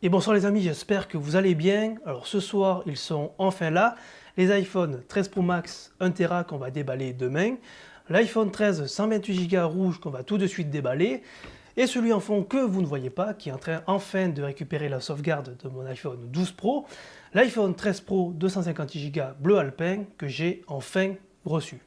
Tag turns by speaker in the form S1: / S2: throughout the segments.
S1: Et bonsoir les amis, j'espère que vous allez bien. Alors ce soir, ils sont enfin là. Les iPhone 13 Pro Max 1TB qu'on va déballer demain. L'iPhone 13 128 Go rouge qu'on va tout de suite déballer. Et celui en fond que vous ne voyez pas, qui est en train enfin de récupérer la sauvegarde de mon iPhone 12 Pro. L'iPhone 13 Pro 256 Go bleu alpin que j'ai enfin reçu.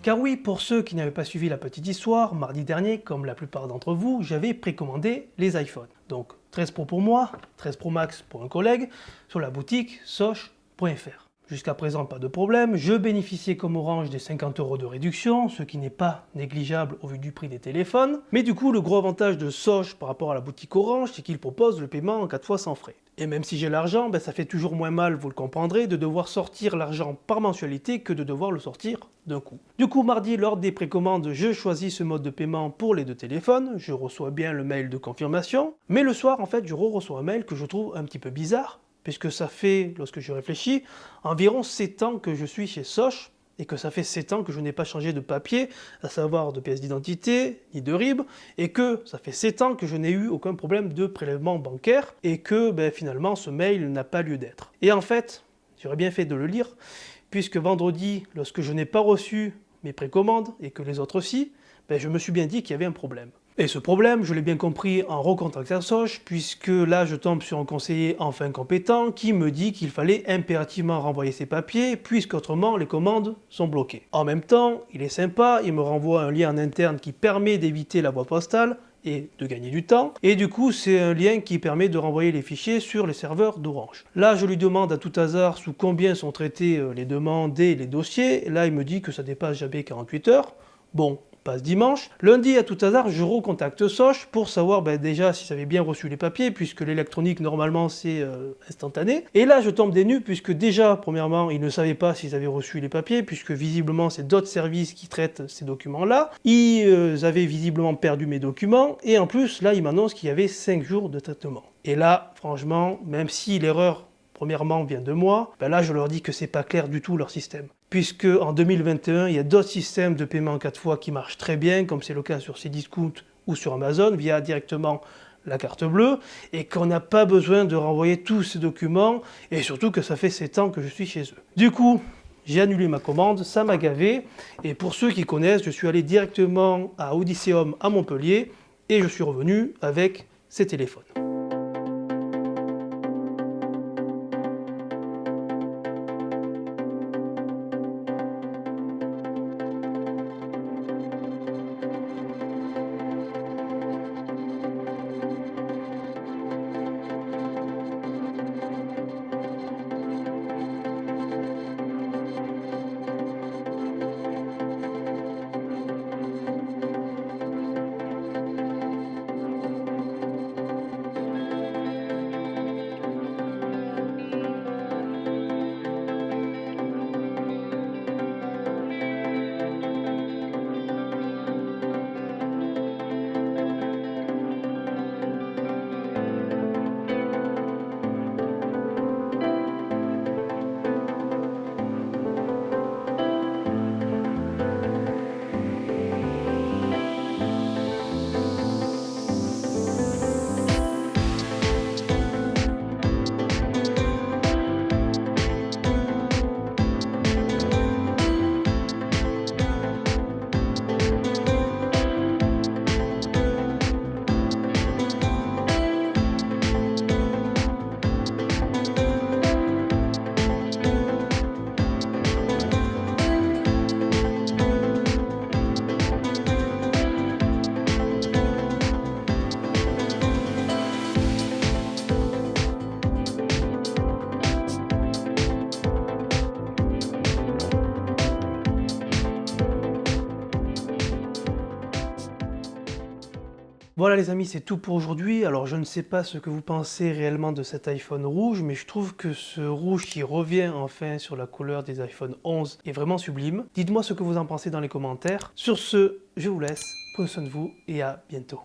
S1: Car oui, pour ceux qui n'avaient pas suivi la petite histoire, mardi dernier, comme la plupart d'entre vous, j'avais précommandé les iPhones. Donc 13 Pro pour moi, 13 Pro Max pour un collègue, sur la boutique soch.fr. Jusqu'à présent, pas de problème, je bénéficiais comme Orange des 50 € de réduction, ce qui n'est pas négligeable au vu du prix des téléphones. Mais du coup, le gros avantage de Soch par rapport à la boutique Orange, c'est qu'il propose le paiement en 4 fois sans frais. Et même si j'ai l'argent, ça fait toujours moins mal, vous le comprendrez, de devoir sortir l'argent par mensualité que de devoir le sortir d'un coup. Du coup, mardi, lors des précommandes, je choisis ce mode de paiement pour les deux téléphones, je reçois bien le mail de confirmation, mais le soir, en fait, je reçois un mail que je trouve un petit peu bizarre, puisque ça fait, lorsque je réfléchis, environ 7 ans que je suis chez Soch, et que ça fait 7 ans que je n'ai pas changé de papier, à savoir de pièce d'identité, ni de RIB, et que ça fait 7 ans que je n'ai eu aucun problème de prélèvement bancaire, et que finalement ce mail n'a pas lieu d'être. Et en fait, j'aurais bien fait de le lire, puisque vendredi, lorsque je n'ai pas reçu mes précommandes, et que les autres aussi, je me suis bien dit qu'il y avait un problème. Et ce problème, je l'ai bien compris en recontactant Soch, puisque là je tombe sur un conseiller enfin compétent qui me dit qu'il fallait impérativement renvoyer ses papiers, puisqu'autrement les commandes sont bloquées. En même temps, il est sympa, il me renvoie un lien en interne qui permet d'éviter la boîte postale et de gagner du temps, et du coup c'est un lien qui permet de renvoyer les fichiers sur les serveurs d'Orange. Là je lui demande à tout hasard sous combien sont traités les demandes et les dossiers, et là il me dit que ça dépasse jamais 48 heures. Bon, passe dimanche. Lundi, à tout hasard, je recontacte Soch pour savoir déjà si j'avais bien reçu les papiers, puisque l'électronique, normalement, c'est instantané. Et là, je tombe des nues, puisque déjà, premièrement, ils ne savaient pas s'ils avaient reçu les papiers, puisque visiblement, c'est d'autres services qui traitent ces documents-là. Ils avaient visiblement perdu mes documents, et en plus, là, ils m'annoncent qu'il y avait 5 jours de traitement. Et là, franchement, même si l'erreur premièrement vient de moi, là je leur dis que c'est pas clair du tout leur système. Puisque en 2021, il y a d'autres systèmes de paiement en 4 fois qui marchent très bien, comme c'est le cas sur Cdiscount ou sur Amazon, via directement la carte bleue, et qu'on n'a pas besoin de renvoyer tous ces documents, et surtout que ça fait 7 ans que je suis chez eux. Du coup, j'ai annulé ma commande, ça m'a gavé, et pour ceux qui connaissent, je suis allé directement à Odysseum à Montpellier, et je suis revenu avec ces téléphones. Voilà les amis, c'est tout pour aujourd'hui. Alors je ne sais pas ce que vous pensez réellement de cet iPhone rouge, mais je trouve que ce rouge qui revient enfin sur la couleur des iPhone 11 est vraiment sublime. Dites-moi ce que vous en pensez dans les commentaires. Sur ce, je vous laisse, prenez soin de vous et à bientôt.